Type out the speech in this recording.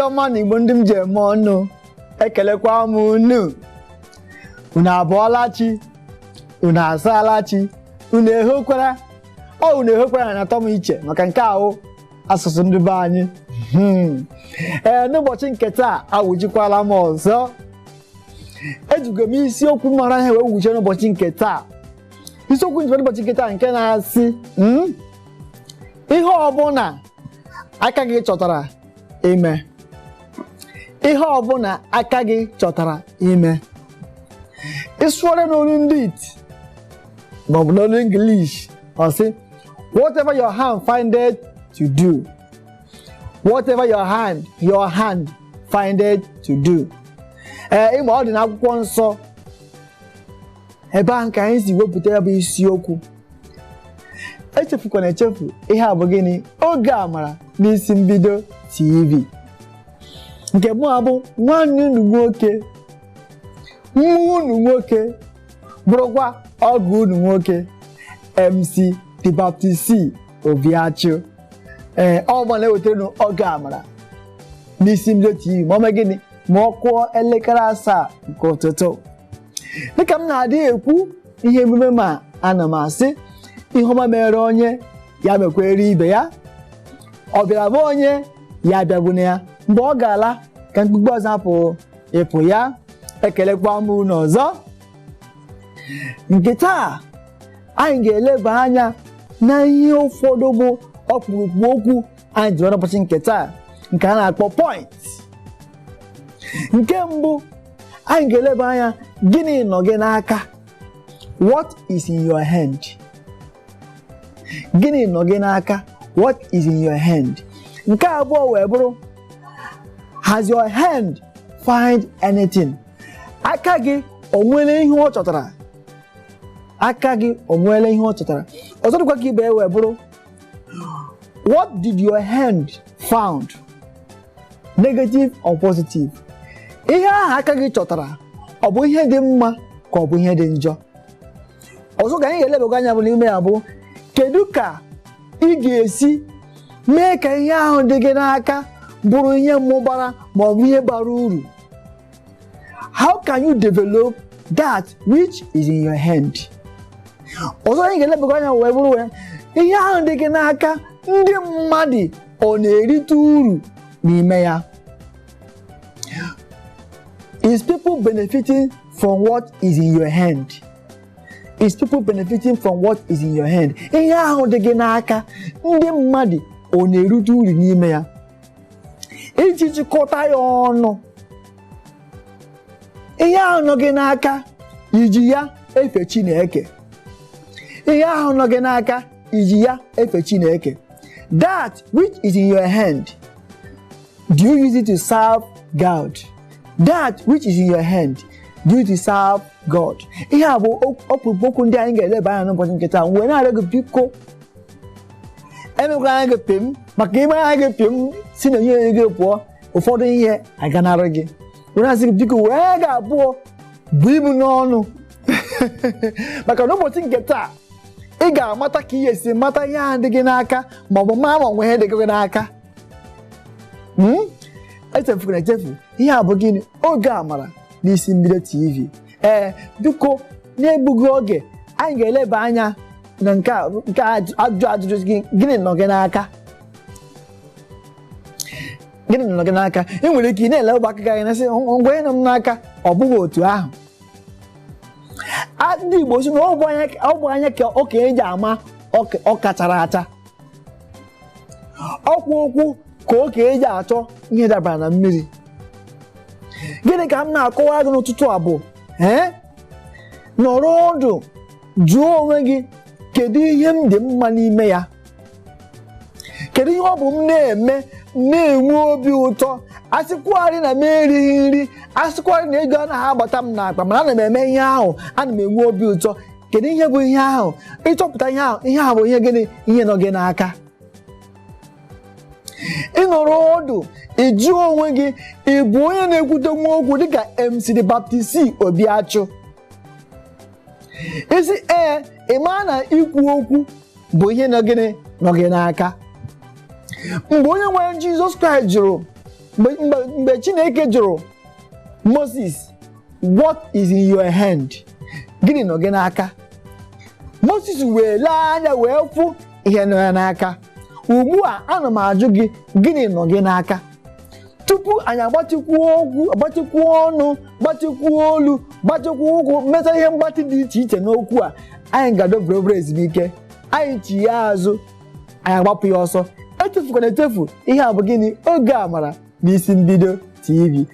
ọma na Igbo ndị m ji eme ọnụ ekelekwa m unu abụọla chi, unu asaala chi, unu ehokwara unu ehokwara na-atọ m iche maka nke ahụ asụsụ ndị be anyị. N'ụbọchị nke taa awụjikwala m ọzọ. Ejigo m isiokwu mara ihe wee wuchie n'ụbọchị nke taa. Isiokwu njikwa n'ụbọchị nke taa nke na-asị ihe ọbụla aka gị chọtara ime. Ihe ọbụla aka gị chọtara ime. Ịsụọrọ n'olu ndị iti maọbụ n'olu English ọ sị whatever your hand findeth to do. Whatever your hand findeth to do. Ịma ọ dị n'akwụkwọ nsọ ebe ahụ ka anyị si wepụta ya bụ isiokwu. Echefukwana echefu, ihe a bụ gịnị? Oge Amara n'isi mbido TV nke mụ abụ nwanne unu nwoke, nwa unu nwoke, bụrụkwa ọgụ unu nwoke, MC The Baptist Obiachụ. Ọ bụ na-ewetara Oge Amara n'isi mbido TV ma ọ mee gịnị ma ọ kụọ elekere 7 nke ụtụtụ. Dịka m na-adị ekwu ihe emume ma ana m asị ihe ọma mere onye ya mekwere ibe ya. Ọ bịara bụ onye ya bịagbune ya. Mgbe ọ ga-ala ka mkpugbe ọzọ hapụ ịpụ ya. Ekelekwa m unu ọzọ. Nke taa anyị ga-eleba anya na ihe ụfọdụ bụ ọkpụrụkpụ okwu anyị ji n'ụbọchị nke taa nke a na-akpọ point. Nke mbụ anyị ga-eleba anya gịnị nọ gị n'aka. What is in your hand? Gịnị nọ gị n'aka? What is in your hand? Nke abụọ wee bụrụ has your hand find anything? Aka gị o nwere ihe ọ chọtara? Aka gị o nwere ihe ọ chọtara? Ọzọ dịkwa ka ibe wee bụrụ what did your hand found? Negative or positive? Ihe ahụ aka gị chọtara ọ bụ ihe dị mma ka ọ bụ ihe dị njọ? Ọzọ ka anyị ga-elebakwa anya bụ n'ime ya bụ kedu ka ị ga-esi mee ka ihe ahụ dị gị n'aka bụrụ ihe mmụbara ma ọ bụ ihe bara uru? How can you develop that which is in your hand? Ọzọ anyị ga-elebakwa anya wee bụrụ ihe ahụ dị gị n'aka ndị mmadụ ọ na-erite uru n'ime ya? Is people benefiting from what is in your hand? Is people benefiting from what is in your hand? Ihe ahụ dị gị n'aka ndị mmadụ ọ na-erite uru n'ime ya? Iji chịkọta ya ọnụ, ihe ahụ nọ gị n'aka iji ya efe Chineke. Ihe ahụ nọ gị n'aka iji ya efe Chineke. That which is in your hand, do you use it to serve God? That which is in your hand, do you to serve God? Ihe a bụ ọkpụrụkpụ okwu ndị anyị ga-eleba anya n'ụbọchị nke taa. Mgbe na-arịọ gị biko emekwara anya gị pịm, maka ime anya gị pịm si na ihe gị pụọ ụfọdụ ihe aganarị gị. Were asị gị biko wee ga-abụọ bụ ibu n'ọnụ maka n'ụbọchị nke taa ị ga-amata ka ihe esi mata ihe ahụ dị gị n'aka ma ọ bụ ma nwe ihe dị gị n'aka. Echefukwana echefu, ihe a bụ gịnị? Oge Amara n'isi mbido TV. Biko na-egbughị oge anyị ga-eleba anya na nke ajụjụ gị gịnị nọ gị n'aka? Gịnị nọ gị n'aka? Ị nwere ike ị na-ele ụgbọ aka gị na-asị ngwa ihe nọ m n'aka ọ bụghị otu ahụ. Ndị Igbo si na ọ bụ anya ka okenye ji ama ọka chara acha. Ọkwụ okwu ka okenye ji achọ ihe dabara na mmiri. Gịnị ka m na-akọwa gị n'ụtụtụ a bụ nọrọ ọdụ jụọ onwe gị kedu ihe m dị mma n'ime ya? Kedu ihe ọ bụ m na-eme na-enwe obi ụtọ? Asịkwarị na m erighị nri, asịkwarị na ego anaghị agbata m n'akpa, mana ana m eme ihe ahụ, ana m enwe obi ụtọ. Kedu ihe bụ ihe ahụ? Ịchọpụta ihe ahụ bụ ihe gịnị? Ihe nọ gị n'aka. Ịnọrọ ọdụ ịjụ onwe gị ị bụ onye na-ekwute nwa okwu dịka MC The Baptist Obiachụ? Isi ị maa na ikwu okwu bụ ihe nọ gị n'aka. Mgbe onye nwere Jizọs Kraịst jụrụ mgbe Chineke jụrụ Moses, what is in your hand? Gịnị nọ gị n'aka? Moses wee lee anya wee fụ ihe nọ ya n'aka. Ugbu a ana m ajụ gị, gịnị nọ gị n'aka? Tupu anyị agbatịkwuo okwu, agbatịkwuo ọnụ, gbatịkwuo olu, gbatịkwuo ụkwụ, meta ihe mgbatị dị iche iche n'okwu a, anyị ga-adọbere obere ezumike. Anyị chi ya azụ, anyị agbapụ ya ọsọ. Echefukwana echefu, ihe a bụ gịnị? Oge Amara n'isi mbido TV.